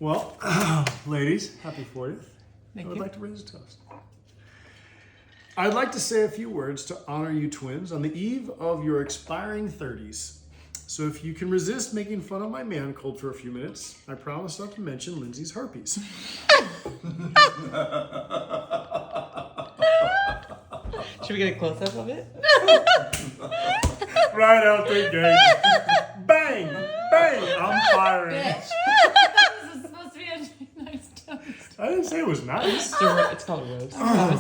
Well, ladies, happy 40th. Thank I would you. like to raise a toast. I'd like to say a few words to honor you twins on the eve of your expiring 30s. So if you can resist making fun of my man cold for a few minutes, I promise not to mention Lindsay's herpes. Should we get a close-up of it? Right out the gate. Bang! Bang! I'm firing. Bitch. This is supposed to be a nice toast. I didn't say it was nice. It's called a roast. That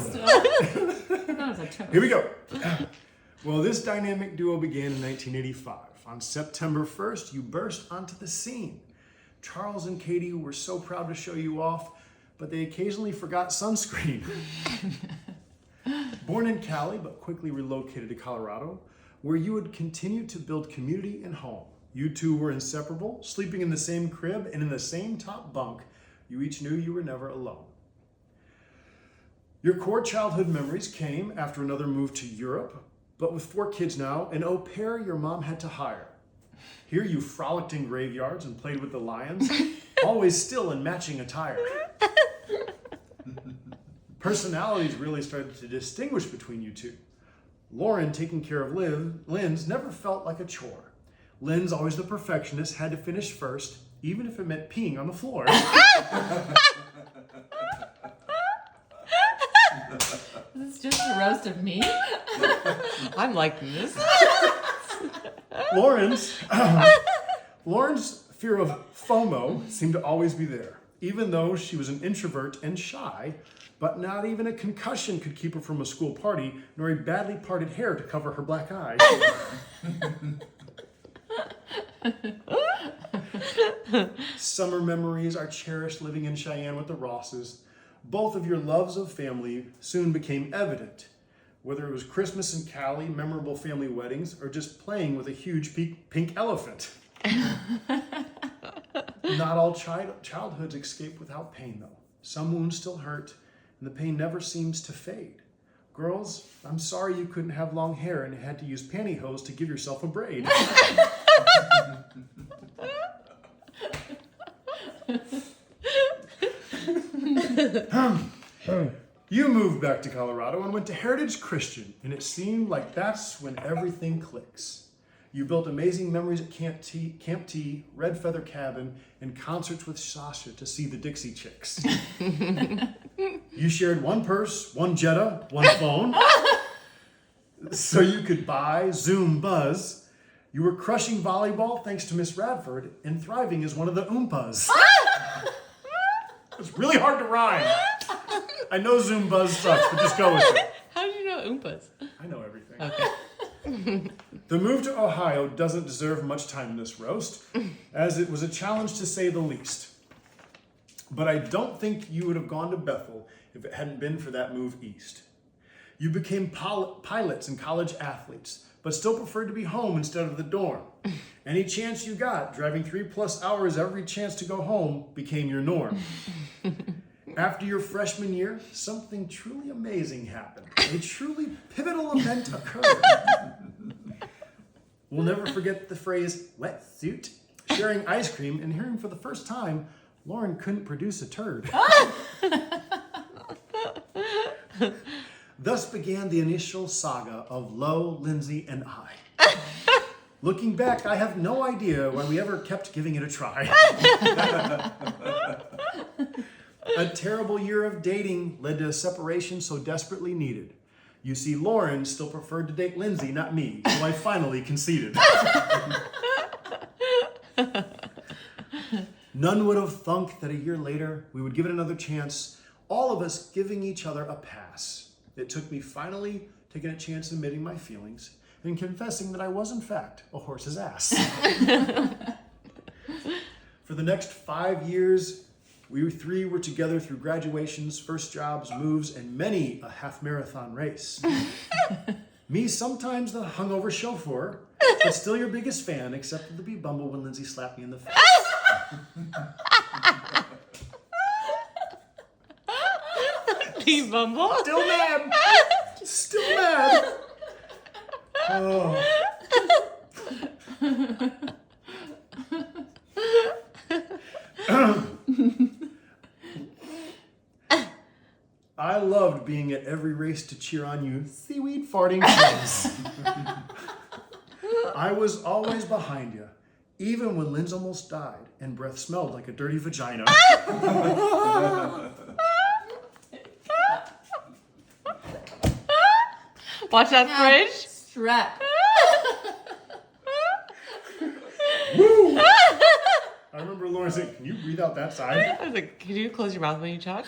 was a toast. Here we go. Well, this dynamic duo began in 1985. On September 1st, you burst onto the scene. Charles and Katie were so proud to show you off, but they occasionally forgot sunscreen. Born in Cali, but quickly relocated to Colorado, where you would continue to build community and home. You two were inseparable, sleeping in the same crib and in the same top bunk. You each knew you were never alone. Your core childhood memories came after another move to Europe, but with 4 kids now, an au pair your mom had to hire. Here you frolicked in graveyards and played with the lions, always still in matching attire. Personalities really started to distinguish between you two. Lauren taking care of Lynn's never felt like a chore. Lynn's, always the perfectionist, had to finish first, even if it meant peeing on the floor. Is this just a roast of me? I'm liking this. Lauren's fear of FOMO seemed to always be there, even though she was an introvert and shy, but not even a concussion could keep her from a school party, nor a badly parted hair to cover her black eye. Summer memories are cherished living in Cheyenne with the Rosses. Both of your loves of family soon became evident. Whether it was Christmas in Cali, memorable family weddings, or just playing with a huge pink elephant. Not all childhoods escape without pain, though. Some wounds still hurt, and the pain never seems to fade. Girls, I'm sorry you couldn't have long hair and had to use pantyhose to give yourself a braid. You moved back to Colorado and went to Heritage Christian, and it seemed like that's when everything clicks. You built amazing memories at Camp T, Red Feather Cabin, and concerts with Sasha to see the Dixie Chicks. You shared one purse, one Jetta, one phone, so you could buy Zoom Buzz. You were crushing volleyball thanks to Miss Radford and thriving as one of the Oompas. It's really hard to rhyme. I know Zoom Buzz sucks, but just go with it. How do you know Oompas? I know everything. Okay. The move to Ohio doesn't deserve much time in this roast, as it was a challenge to say the least. But I don't think you would have gone to Bethel if it hadn't been for that move east. You became pilots and college athletes, but still preferred to be home instead of the dorm. Any chance you got, driving 3+ hours every chance to go home became your norm. After your freshman year, something truly amazing happened. A truly pivotal event occurred. We'll never forget the phrase, wetsuit, sharing ice cream, and hearing for the first time, Lauren couldn't produce a turd. Thus began the initial saga of Lo, Lindsay, and I. Looking back, I have no idea why we ever kept giving it a try. A terrible year of dating led to a separation so desperately needed. You see, Lauren still preferred to date Lindsay, not me, so I finally conceded. None would have thunk that a year later we would give it another chance, all of us giving each other a pass. It took me finally taking a chance admitting my feelings and confessing that I was, in fact, a horse's ass. For the next 5 years, we 3 were together through graduations, first jobs, moves, and many a half-marathon race. Me, sometimes the hungover chauffeur, but still your biggest fan, except for the bee bumble when Lindsay slapped me in the face. Bee Bumble? Still mad! Still mad! Oh. loved being at every race to cheer on you seaweed farting friends. I was always behind you, even when Lynn's almost died and breath smelled like a dirty vagina. Watch that fridge. Strep. Woo! I remember Lauren saying, "Can you breathe out that side?" I was like, can you close your mouth when you talk?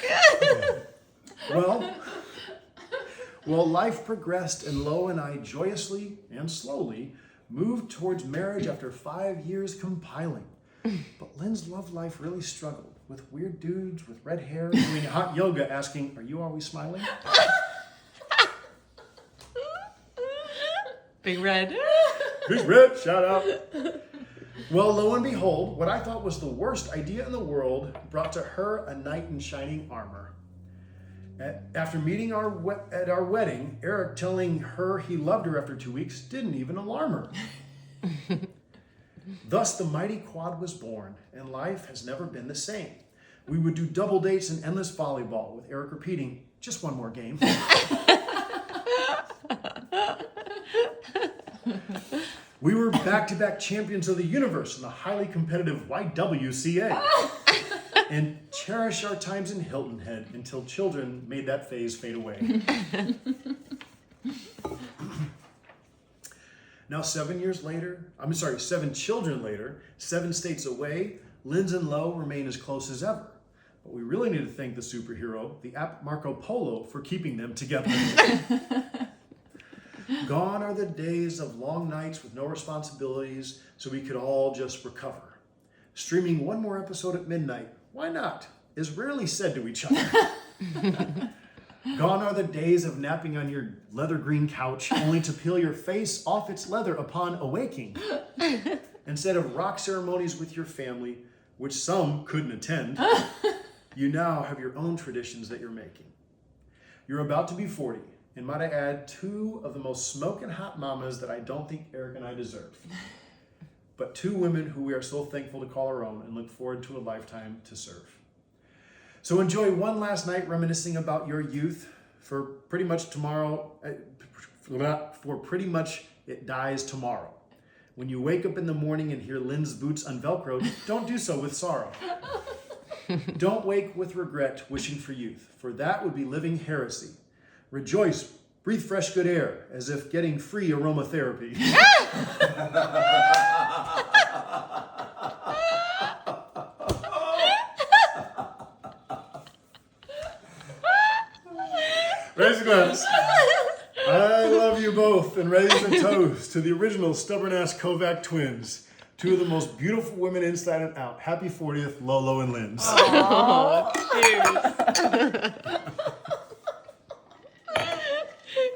Well, life progressed, and Lo and I joyously and slowly moved towards marriage after 5 years compiling. But Lynn's love life really struggled with weird dudes with red hair doing hot yoga asking, "Are you always smiling?" Big Red. Big Red, shout out. Well, lo and behold, what I thought was the worst idea in the world brought to her a knight in shining armor. After meeting at our wedding, Eric telling her he loved her after 2 weeks didn't even alarm her. Thus, the mighty quad was born, and life has never been the same. We would do double dates and endless volleyball, with Eric repeating, "Just one more game." We were back-to-back champions of the universe in the highly competitive YWCA. And cherish our times in Hilton Head until children made that phase fade away. Now 7 children later, 7 states away, Lynn's and Lo remain as close as ever. But we really need to thank the superhero, the app Marco Polo, for keeping them together. Gone are the days of long nights with no responsibilities, so we could all just recover. Streaming one more episode at midnight, why not, is rarely said to each other. Gone are the days of napping on your leather green couch, only to peel your face off its leather upon awaking. Instead of rock ceremonies with your family, which some couldn't attend, you now have your own traditions that you're making. You're about to be 40. And might I add, 2 of the most smoking hot mamas that I don't think Eric and I deserve. But 2 women who we are so thankful to call our own and look forward to a lifetime to serve. So enjoy one last night reminiscing about your youth for pretty much it dies tomorrow. When you wake up in the morning and hear Lynn's boots unvelcroed, don't do so with sorrow. Don't wake with regret wishing for youth, for that would be living heresy. Rejoice, breathe fresh good air, as if getting free aromatherapy. Raise a glass. I love you both, and raise a toast to the original stubborn-ass Kovac twins, 2 of the most beautiful women inside and out. Happy 40th, Lolo and Linz. Oh, cheers.